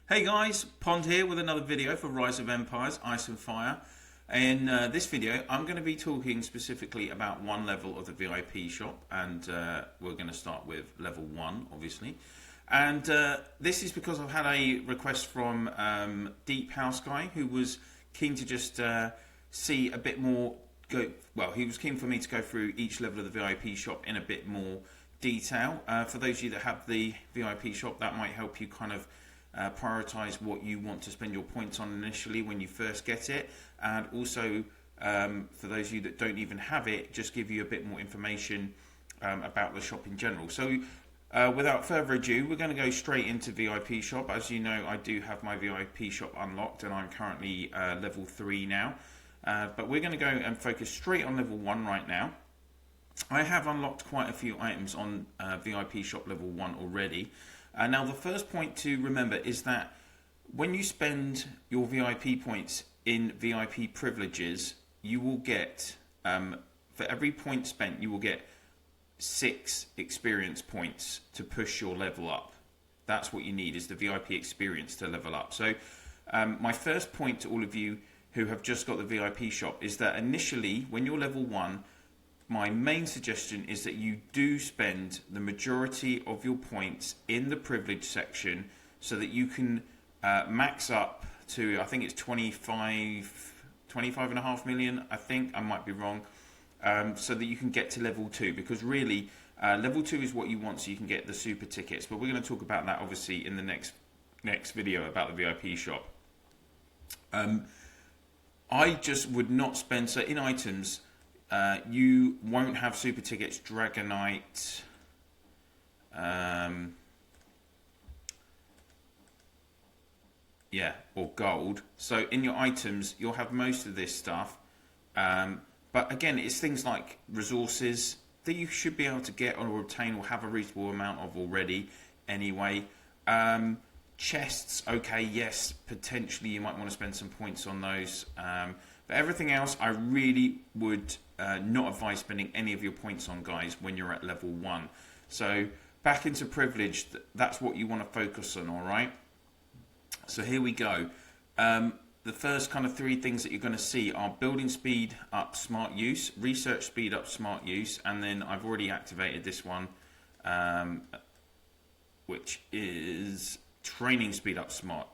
Hey guys, Pond here with another video for Rise of Empires, Ice and Fire. In this video, I'm going to be talking specifically about one level of the VIP shop, and we're going to start with level 1, obviously. And this is because I've had a request from Deep House Guy, who was keen to just see a bit more. He was keen for me to go through each level of the VIP shop in a bit more detail. For those of you that have the VIP shop, that might help you kind of prioritize what you want to spend your points on initially when you first get it, and also for those of you that don't even have it, just give you a bit more information about the shop in general. So without further ado, we're going to go straight into VIP shop. As you know, I do have my VIP shop unlocked, and I'm currently level 3 now, but we're going to go and focus straight on level 1 right now. I have unlocked quite a few items on VIP shop level 1 already. Now, the first point to remember is that when you spend your VIP points in VIP privileges, you will get, for every point spent, you will get 6 experience points to push your level up. That's what you need, is the VIP experience to level up. So my first point to all of you who have just got the VIP shop is that initially, when you're level 1, my main suggestion is that you do spend the majority of your points in the privilege section so that you can max up to, I think it's 25.5 million, I think, I might be wrong, so that you can get to level 2, because really level 2 is what you want so you can get the super tickets. But we're going to talk about that obviously in the next video about the VIP shop. I just would not spend, so in items, you won't have super tickets, Dragonite, or gold. So in your items, you'll have most of this stuff. But again, it's things like resources that you should be able to get or obtain or have a reasonable amount of already anyway. Chests, okay, yes, potentially you might want to spend some points on those. But everything else, I really would not advise spending any of your points on, guys, when you're at level 1. So back into privilege, that's what you want to focus on, all right? So here we go. The first kind of 3 things that you're going to see are building speed up, smart use, research speed up, smart use, and then I've already activated this one, which is training speed up, smart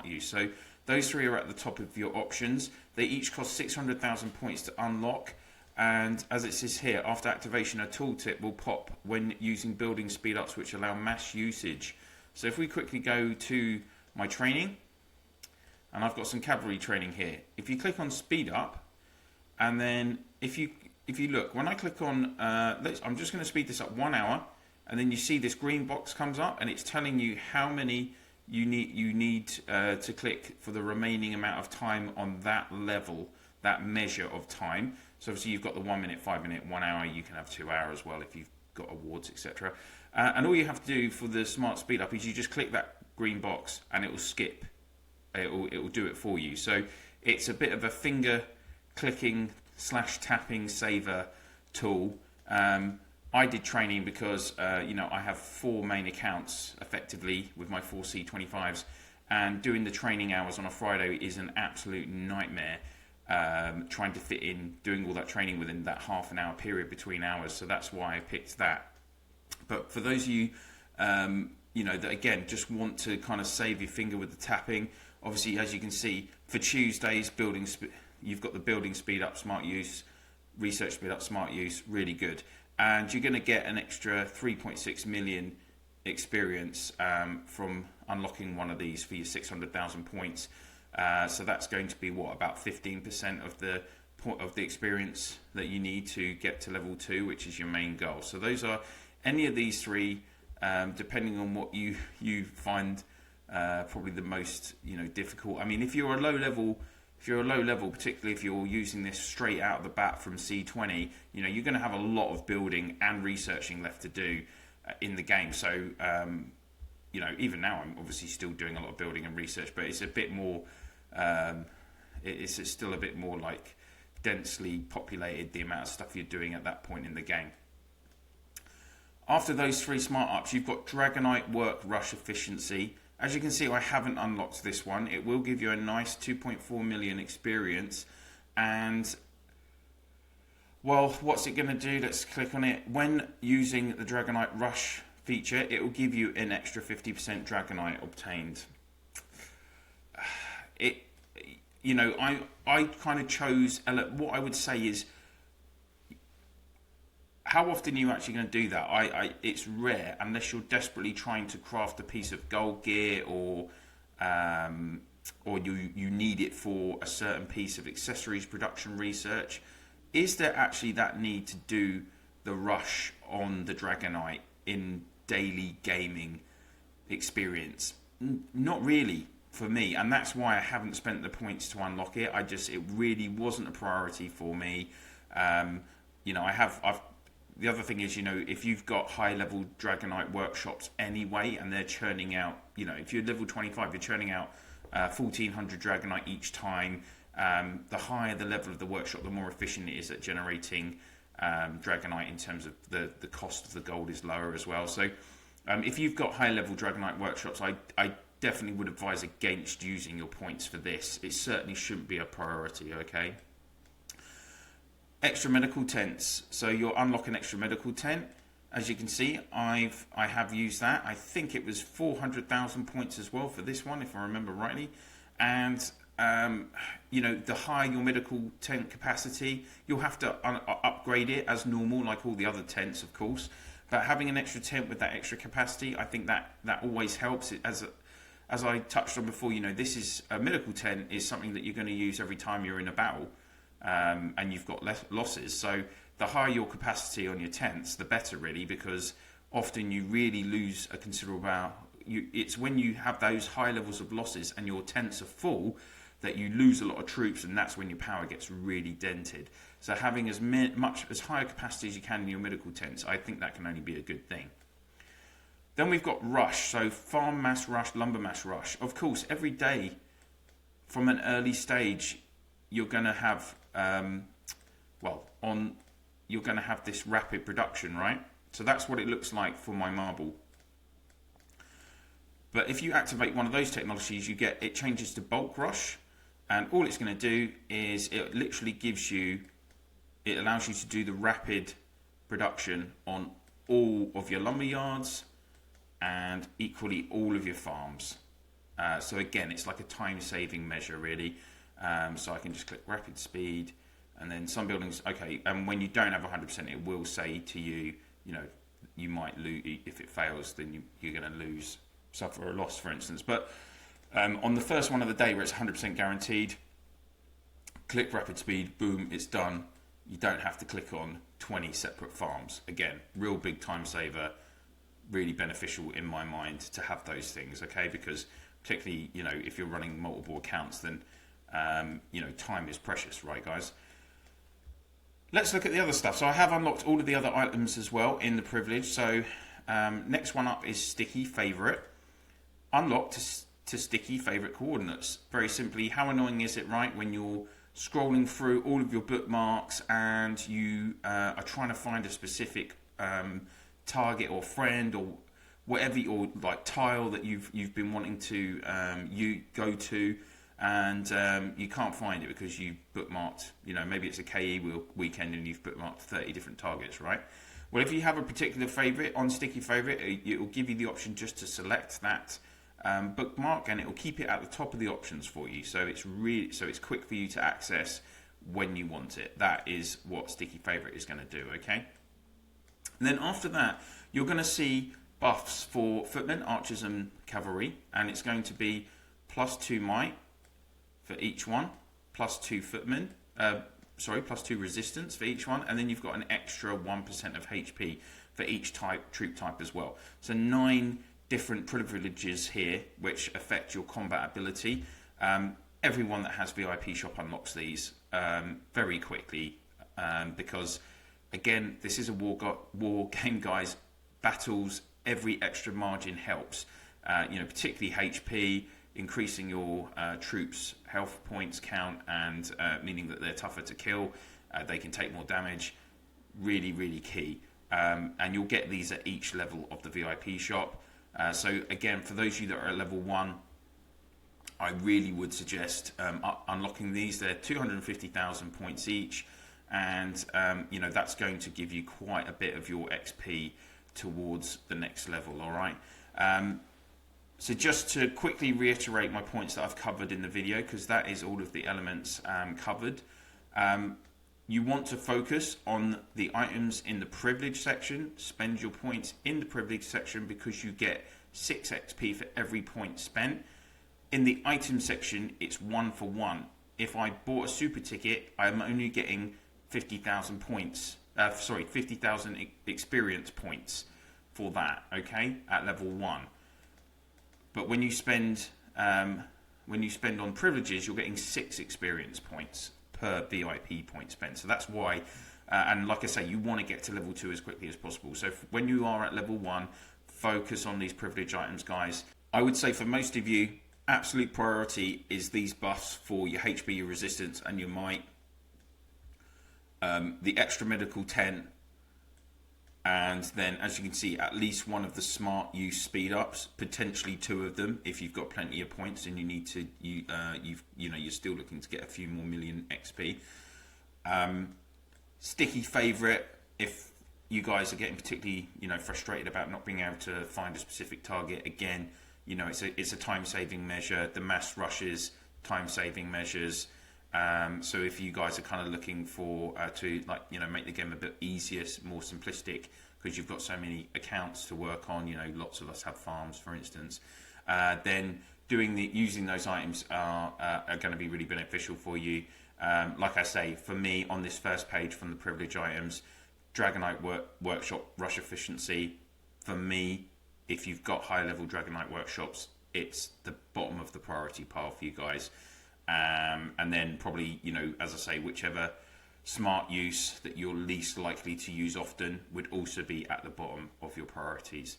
use. So those 3 are at the top of your options. They each cost 600,000 points to unlock. And as it says here, after activation, a tooltip will pop when using building speed ups, which allow mass usage. So if we quickly go to my training, and I've got some cavalry training here. If you click on speed up, and then if you look, when I click on, I'm just going to speed this up 1 hour, and then you see this green box comes up, and it's telling you how many you need to click for the remaining amount of time on that level, that measure of time. So obviously you've got the 1 minute, 5 minute, 1 hour. You can have 2 hours as well if you've got awards, etc. And all you have to do for the smart speed up is you just click that green box and it will skip. It will do it for you. So it's a bit of a finger clicking / tapping saver tool. I did training because I have 4 main accounts effectively with my 4 C25s, and doing the training hours on a Friday is an absolute nightmare. Trying to fit in doing all that training within that half an hour period between hours, so that's why I picked that. But for those of you that again just want to kind of save your finger with the tapping, obviously as you can see for Tuesdays, you've got the building speed up, smart use, research speed up, smart use, really good, and you're going to get an extra 3.6 million experience from unlocking one of these for your 600,000 points. So that's going to be about 15% of the experience that you need to get to level 2, which is your main goal. So those are any of these 3, depending on what you find probably the most difficult. I mean, if you're a low level, particularly if you're using this straight out of the bat from C20, you're going to have a lot of building and researching left to do in the game. So even now I'm obviously still doing a lot of building and research, but it's a bit more. It's still a bit more like densely populated, the amount of stuff you're doing at that point in the game. After those 3 smart ups, you've got Dragonite, Work, Rush, Efficiency, As you can see, I haven't unlocked this one. It will give you a nice 2.4 million experience. And, well, what's it going to do? Let's click on it. When using the Dragonite Rush feature, it will give you an extra 50% Dragonite obtained. I kind of chose, what I would say is, how often are you actually going to do that? It's rare unless you're desperately trying to craft a piece of gold gear, or you need it for a certain piece of accessories production research. Is there actually that need to do the rush on the Dragonite in daily gaming experience? Not really for me, and that's why I haven't spent the points to unlock it. It really wasn't a priority for me. The other thing is, if you've got high-level Dragonite workshops anyway, and they're churning out, if you're level 25, you're churning out 1,400 Dragonite each time. The higher the level of the workshop, the more efficient it is at generating Dragonite in terms of the cost of the gold is lower as well. So if you've got high-level Dragonite workshops, I definitely would advise against using your points for this. It certainly shouldn't be a priority, okay? Extra medical tents. So you'll unlock an extra medical tent. As you can see, I have used that. I think it was 400,000 points as well for this one, if I remember rightly. And the higher your medical tent capacity, you'll have to upgrade it as normal, like all the other tents, of course. But having an extra tent with that extra capacity, I think that always helps. As I touched on before, this is a medical tent is something that you're going to use every time you're in a battle. And you've got less losses. So the higher your capacity on your tents, the better, really, because often you really lose a considerable amount. It's when you have those high levels of losses and your tents are full that you lose a lot of troops, and that's when your power gets really dented. So having as high a capacity as you can in your medical tents, I think that can only be a good thing. Then we've got Rush, so Farm Mass Rush, Lumber Mass Rush. Of course, every day from an early stage, you're going to have you're going to have this rapid production, right? So that's what it looks like for my marble. But if you activate one of those technologies, it changes to bulk rush, and all it's going to do is it literally allows you to do the rapid production on all of your lumber yards and equally all of your farms. So again, it's like a time-saving measure, really. So I can just click rapid speed, and then some buildings, okay, and when you don't have 100%, it will say to you, you might lose. If it fails, then you're going to suffer a loss, for instance. But on the first one of the day where it's 100% guaranteed, click rapid speed, boom, it's done. You don't have to click on 20 separate farms. Again, real big time saver, really beneficial in my mind to have those things, okay? Because particularly, if you're running multiple accounts, then time is precious, right, guys? Let's look at the other stuff. So I have unlocked all of the other items as well in the privilege. So next one up is Sticky Favorite. Unlock to Sticky Favorite Coordinates. Very simply, how annoying is it, right, when you're scrolling through all of your bookmarks and you are trying to find a specific target or friend or whatever, or like tile that you've been wanting to you go to, and you can't find it because you bookmarked, maybe it's a KE weekend and you've bookmarked 30 different targets, right? Well, if you have a particular favorite on Sticky Favorite, it will give you the option just to select that bookmark, and it will keep it at the top of the options for you. So it's quick for you to access when you want it. That is what Sticky Favorite is going to do, okay? And then after that, you're going to see buffs for footmen, archers, and cavalry, and it's going to be +2 might for each one, +2 footmen, +2 resistance for each one, and then you've got an extra 1% of HP for each troop type as well. So 9 different privileges here which affect your combat ability. Everyone that has VIP shop unlocks these very quickly because, again, this is a war game, guys. Battles, every extra margin helps. Particularly HP, increasing your troops' health points count, and meaning that they're tougher to kill. They can take more damage. Really, really key. And you'll get these at each level of the VIP shop. So again, for those of you that are at level 1, I really would suggest unlocking these. They're 250,000 points each, and you know, that's going to give you quite a bit of your XP towards the next level. All right. So just to quickly reiterate my points that I've covered in the video, because that is all of the elements covered. You want to focus on the items in the privilege section. Spend your points in the privilege section because you get 6 XP for every point spent. In the item section, it's 1 for 1. If I bought a super ticket, I'm only getting 50,000 points. 50,000 experience points for that. Okay, at level 1. But when you spend on privileges, you're getting 6 experience points per VIP point spent. So that's why, and like I say, you want to get to level 2 as quickly as possible. So when you are at level 1, focus on these privilege items, guys. I would say for most of you, absolute priority is these buffs for your HP, your resistance, and your might. The extra medical 10. And then, as you can see, at least one of the smart use speed ups, potentially 2 of them if you've got plenty of points and you need to, you're still looking to get a few more million XP. Sticky favorite if you guys are getting particularly, frustrated about not being able to find a specific target. Again, it's a time saving measure. The mass rushes, time saving measures. So if you guys are kind of looking for to make the game a bit easier, more simplistic, because you've got so many accounts to work on, lots of us have farms, for instance, then using those items are going to be really beneficial for you. Like I say, for me on this first page from the privilege items, Dragonite Workshop Rush Efficiency, for me, if you've got high level Dragonite Workshops, it's the bottom of the priority pile for you guys. And then probably, as I say, whichever smart use that you're least likely to use often would also be at the bottom of your priorities.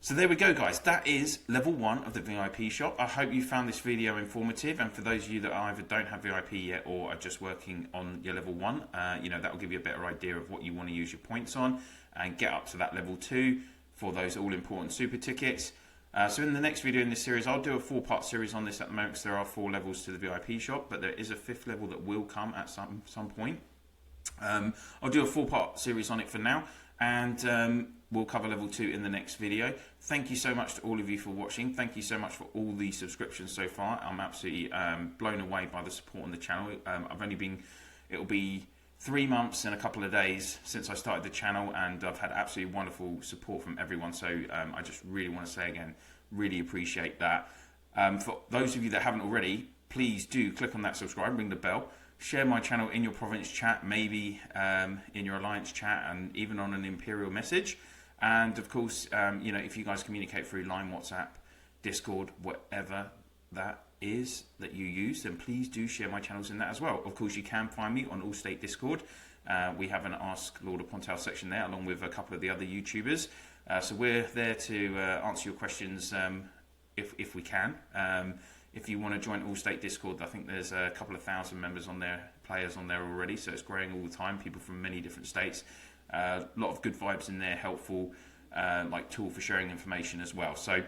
So there we go, guys. That is level 1 of the VIP shop. I hope you found this video informative. And for those of you that either don't have VIP yet or are just working on your level 1, that will give you a better idea of what you want to use your points on and get up to that level 2 for those all important super tickets. So in the next video in this series, I'll do a 4-part series on this at the moment because there are 4 levels to the VIP shop, but there is a 5th level that will come at some point. I'll do a 4-part series on it for now, and we'll cover level 2 in the next video. Thank you so much to all of you for watching. Thank you so much for all the subscriptions so far. I'm absolutely blown away by the support on the channel. It'll be 3 months and a couple of days since I started the channel, and I've had absolutely wonderful support from everyone. So I just really want to say again, really appreciate that. For those of you that haven't already, please do click on that subscribe, ring the bell, share my channel in your province chat, maybe in your alliance chat, and even on an Imperial message. And of course, if you guys communicate through Line, WhatsApp, Discord, whatever that is that you use, then please do share my channels in that as well. Of course, you can find me on All State Discord. We have an Ask Lord of Pondtail section there, along with a couple of the other YouTubers. So we're there to answer your questions if we can. If you want to join All State Discord, I think there's a couple of thousand members on there, players on there already, so it's growing all the time, people from many different states. A lot of good vibes in there, helpful, like tool for sharing information as well. So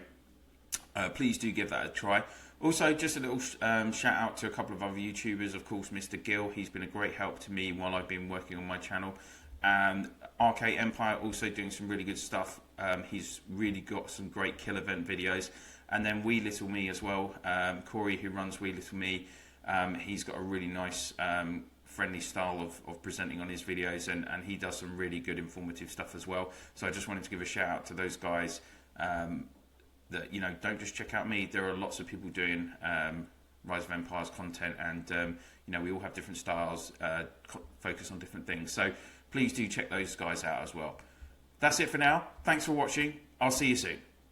please do give that a try. Also, just a little shout out to a couple of other YouTubers. Of course, Mr. Gill, he's been a great help to me while I've been working on my channel. And RK Empire also doing some really good stuff. He's really got some great kill event videos. And then Wee Little Me as well. Corey, who runs Wee Little Me, he's got a really nice friendly style of presenting on his videos, and he does some really good informative stuff as well. So I just wanted to give a shout out to those guys. That don't just check out me. There are lots of people doing Rise of Empires content, and we all have different styles, focus on different things. So please do check those guys out as well. That's it for now. Thanks for watching. I'll see you soon.